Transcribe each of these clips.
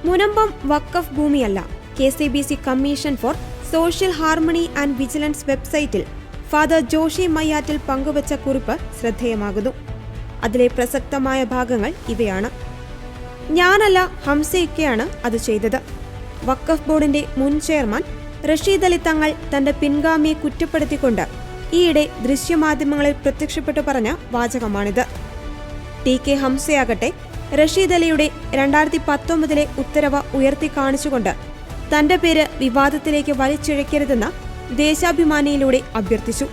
മുനമ്പം വഖഫ് ഭൂമിയല്ല. KCBC commission for social harmony and vigilance വെബ്സൈറ്റിൽ ഫാദർ ജോഷി മയ്യാറ്റിൽ പങ്കുവച്ച കുറിപ്പ് ശ്രദ്ധേയമാകുന്നു. അതിലെ പ്രസക്തമായ ഭാഗങ്ങൾ ഇവയാണ്. ഞാനല്ല, ഹംസയൊക്കെയാണ് അത് ചെയ്തത്. വഖഫ് ബോർഡിന്റെ മുൻ ചെയർമാൻ റഷീദ് അലി തങ്ങൾ തന്റെ പിൻഗാമിയെ കുറ്റപ്പെടുത്തിക്കൊണ്ട് ഈയിടെ ദൃശ്യമാധ്യമങ്ങളിൽ പ്രത്യക്ഷപ്പെട്ടു പറഞ്ഞ വാചകമാണിത്. TK ഹംസയാകട്ടെ റഷീദ് അലിയുടെ 2019 ഉത്തരവ് ഉയർത്തിക്കാണിച്ചുകൊണ്ട് തന്റെ പേര് വിവാദത്തിലേക്ക് വലിച്ചിഴക്കരുതെന്ന് ദേശാഭിമാനിയിലൂടെ അഭ്യർത്ഥിച്ചു.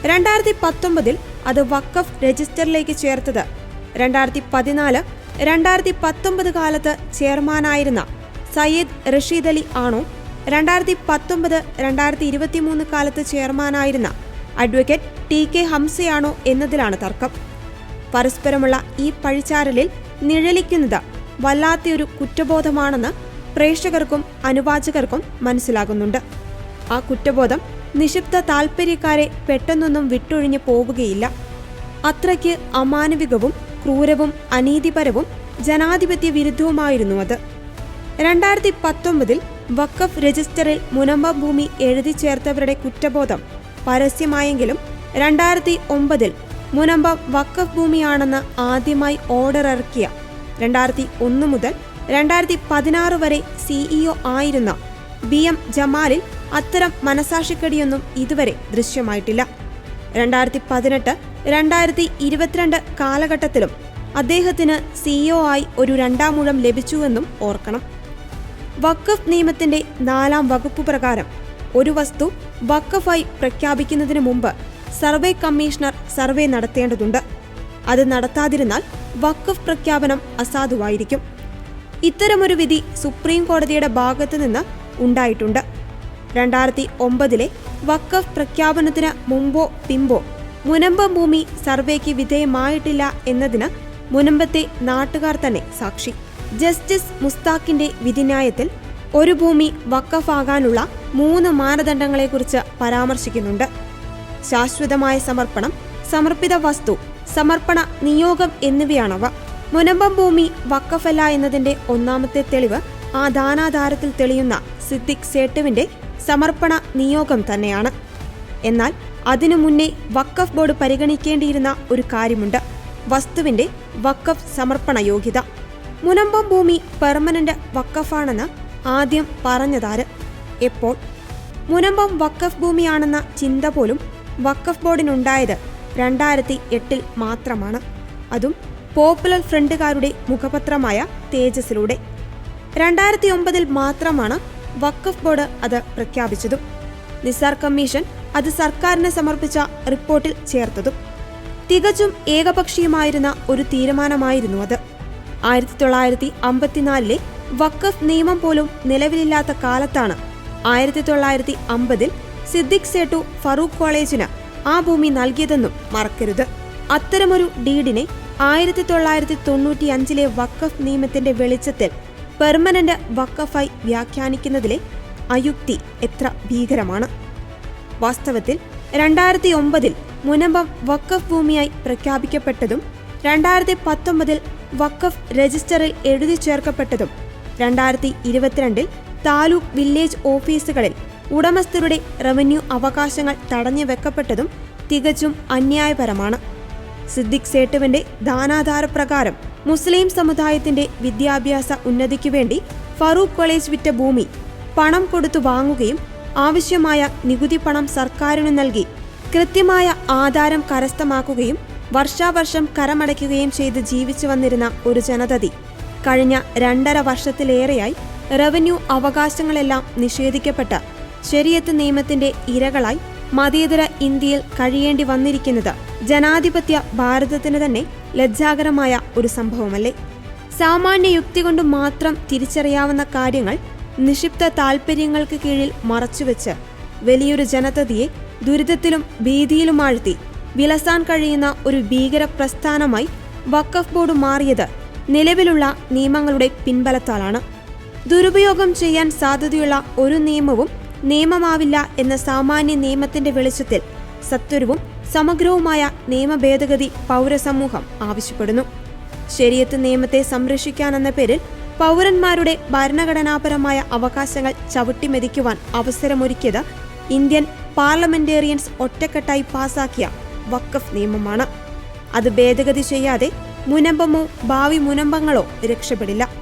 2019 അത് വഖഫ് രജിസ്റ്ററിലേക്ക് ചേർത്തത് 2014-2019 കാലത്ത് ചെയർമാനായിരുന്ന സയ്യിദ് റഷീദ് അലി ആണോ, 2019-2023 കാലത്ത് ചെയർമാനായിരുന്ന അഡ്വക്കേറ്റ് TK ഹംസയാണോ എന്നതിലാണ് തർക്കം. പരസ്പരമുള്ള ഈ പഴിചാരലിൽ നിഴലിക്കുന്നത് വല്ലാത്തൊരു കുറ്റബോധമാണെന്ന് പ്രേക്ഷകർക്കും അനുവാചകർക്കും മനസ്സിലാകുന്നുണ്ട്. ആ കുറ്റബോധം നിക്ഷിപ്ത താൽപര്യക്കാരെ പെട്ടെന്നൊന്നും വിട്ടൊഴിഞ്ഞു പോവുകയില്ല. അത്രയ്ക്ക് അമാനവികവും ക്രൂരവും അനീതിപരവും ജനാധിപത്യ വിരുദ്ധവുമായിരുന്നു അത്. 2019 വഖഫ് രജിസ്റ്ററിൽ മുനമ്പം ഭൂമി എഴുതി ചേർത്തവരുടെ കുറ്റബോധം പരസ്യമായെങ്കിലും 2009 മുനമ്പം വഖഫ് ഭൂമിയാണെന്ന് ആദ്യമായി ഓർഡർ ഇറക്കിയ 2001 മുതൽ 2016 വരെ CEO ആയിരുന്ന BM ജമാലിൽ അത്തരം മനസാക്ഷിക്കടിയൊന്നും ഇതുവരെ ദൃശ്യമായിട്ടില്ല. 2018-2022 കാലഘട്ടത്തിലും അദ്ദേഹത്തിന് CEO ആയി ഒരു 2ാം ഊഴം ലഭിച്ചുവെന്നും ഓർക്കണം. വഖഫ് നിയമത്തിന്റെ 4ാം വകുപ്പ് പ്രകാരം ഒരു വസ്തു വഖഫായി പ്രഖ്യാപിക്കുന്നതിന് മുമ്പ് സർവേ കമ്മീഷണർ സർവേ നടത്തേണ്ടതുണ്ട്. അത് നടത്താതിരുന്നാൽ വഖഫ് പ്രഖ്യാപനം അസാധുവായിരിക്കും. ഇത്തരമൊരു വിധി സുപ്രീം കോടതിയുടെ ഭാഗത്തുനിന്ന് ഉണ്ടായിട്ടുണ്ട്. 2009 വഖഫ് പ്രഖ്യാപനത്തിന് മുമ്പോ പിമ്പോ മുനമ്പം ഭൂമി സർവേക്ക് വിധേയമായിട്ടില്ല എന്നതിന് മുനമ്പത്തെ നാട്ടുകാർ തന്നെ സാക്ഷി. ജസ്റ്റിസ് മുസ്താഖിന്റെ വിധിന്യായത്തിൽ ഒരു ഭൂമി വഖഫാകാനുള്ള 3 മാനദണ്ഡങ്ങളെക്കുറിച്ച് പരാമർശിക്കുന്നുണ്ട്. ശാശ്വതമായ സമർപ്പണം, സമർപ്പിത വസ്തു, സമർപ്പണ നിയോഗം എന്നിവയാണവ. മുനമ്പം ഭൂമി വഖഫല്ല എന്നതിന്റെ ഒന്നാമത്തെ തെളിവ് ആ ദാനാധാരത്തിൽ തെളിയുന്ന സിദ്ദിഖ് സേട്ടുവിന്റെ സമർപ്പണ നിയോഗം തന്നെയാണ്. എന്നാൽ അതിനു മുന്നേ വഖഫ് ബോർഡ് പരിഗണിക്കേണ്ടിയിരുന്ന ഒരു കാര്യമുണ്ട്: വസ്തുവിന്റെ വഖഫ് സമർപ്പണ യോഗ്യത. മുനമ്പം ഭൂമി പെർമനന്റ് വഖഫാണെന്ന് ആദ്യം പറഞ്ഞതാര്, എപ്പോൾ? മുനമ്പം വഖഫ് ഭൂമിയാണെന്ന ചിന്ത പോലും വഖഫ് ബോർഡിനുണ്ടായത് 2008 മാത്രമാണ്. അതും പോപ്പുലർ ഫ്രണ്ടുകാരുടെ മുഖപത്രമായ തേജസിലൂടെ. 2009 മാത്രമാണ് വഖഫ് ബോർഡ് അത് പ്രഖ്യാപിച്ചതും നിസാർ കമ്മീഷൻ അത് സർക്കാരിന് സമർപ്പിച്ച റിപ്പോർട്ടിൽ ചേർത്തതും. തികച്ചും ഏകപക്ഷീയമായിരുന്ന ഒരു തീരുമാനമായിരുന്നു അത്. 1954 വഖഫ് നിയമം പോലും നിലവിലില്ലാത്ത കാലത്താണ് 1950 സിദ്ദിഖ് സേട്ടു ഫറൂഖ് കോളേജിന് ആ ഭൂമി നൽകിയതെന്നും മറക്കരുത്. അത്തരമൊരു ഡീഡിനെ 1995 വഖഫ് നിയമത്തിന്റെ വെളിച്ചത്തിൽ പെർമനന്റ് വഖഫായി വ്യാഖ്യാനിക്കുന്നതിലെ അയുക്തി എത്ര ഭീകരമാണ്! വാസ്തവത്തിൽ 2009 മുനമ്പം വഖഫ് ഭൂമിയായി പ്രഖ്യാപിക്കപ്പെട്ടതും 2019 വഖഫ് രജിസ്റ്ററിൽ എഴുതി ചേർക്കപ്പെട്ടതും 2022 താലൂക്ക് വില്ലേജ് ഓഫീസുകളിൽ ഉടമസ്ഥരുടെ റവന്യൂ അവകാശങ്ങൾ തടഞ്ഞു വെക്കപ്പെട്ടതും തികച്ചും അന്യായപരമാണ്. സിദ്ദിഖ് സേട്ടുവിന്റെ ദാനാധാരപ്രകാരം മുസ്ലിം സമുദായത്തിന്റെ വിദ്യാഭ്യാസ ഉന്നതിക്കു വേണ്ടി ഫറൂഖ് കോളേജ് വിറ്റ ഭൂമി പണം കൊടുത്തു വാങ്ങുകയും ആവശ്യമായ നികുതി പണം സർക്കാരിനു നൽകി കൃത്യമായ ആധാരം കരസ്ഥമാക്കുകയും വർഷാവർഷം കരമടയ്ക്കുകയും ചെയ്ത് ജീവിച്ചു വന്നിരുന്ന ഒരു ജനതതി കഴിഞ്ഞ 2.5 വർഷത്തിലേറെയായി റവന്യൂ അവകാശങ്ങളെല്ലാം നിഷേധിക്കപ്പെട്ട ശരീഅത്ത് നിയമത്തിന്റെ ഇരകളായി മതേതര ഇന്ത്യയിൽ കഴിയേണ്ടി വന്നിരിക്കുന്നത് ജനാധിപത്യ ഭാരതത്തിന് തന്നെ ലജ്ജാകരമായ ഒരു സംഭവമല്ലേ? സാമാന്യ യുക്തി കൊണ്ട് മാത്രം തിരിച്ചറിയാവുന്ന കാര്യങ്ങൾ നിക്ഷിപ്ത താൽപര്യങ്ങൾക്ക് കീഴിൽ മറച്ചുവെച്ച് വലിയൊരു ജനതയെ ദുരിതത്തിലും ഭീതിയിലുമാഴ്ത്തി വിലസാൻ കഴിയുന്ന ഒരു ഭീകര പ്രസ്ഥാനമായി വഖഫ് ബോർഡ് മാറിയത് നിലവിലുള്ള നിയമങ്ങളുടെ പിൻബലത്താലാണ്. ദുരുപയോഗം ചെയ്യാൻ സാധ്യതയുള്ള ഒരു നിയമവും നിയമമാവില്ല എന്ന സാമാന്യ നിയമത്തിന്റെ വെളിച്ചത്തിൽ സത്വരവും സമഗ്രവുമായ നിയമ ഭേദഗതി പൗരസമൂഹം ആവശ്യപ്പെടുന്നു. ശരീഅത്ത് നിയമത്തെ സംരക്ഷിക്കാനെന്ന പേരിൽ പൗരന്മാരുടെ ഭരണഘടനാപരമായ അവകാശങ്ങൾ ചവിട്ടിമെതിക്കുവാൻ അവസരമൊരുക്കിയത് ഇന്ത്യൻ പാർലമെന്റേറിയൻസ് ഒറ്റക്കെട്ടായി പാസാക്കിയ വഖഫ് നിയമമാണ്. അത് ഭേദഗതി ചെയ്യാതെ മുനമ്പമോ ഭാവി മുനമ്പങ്ങളോ രക്ഷപ്പെടില്ല.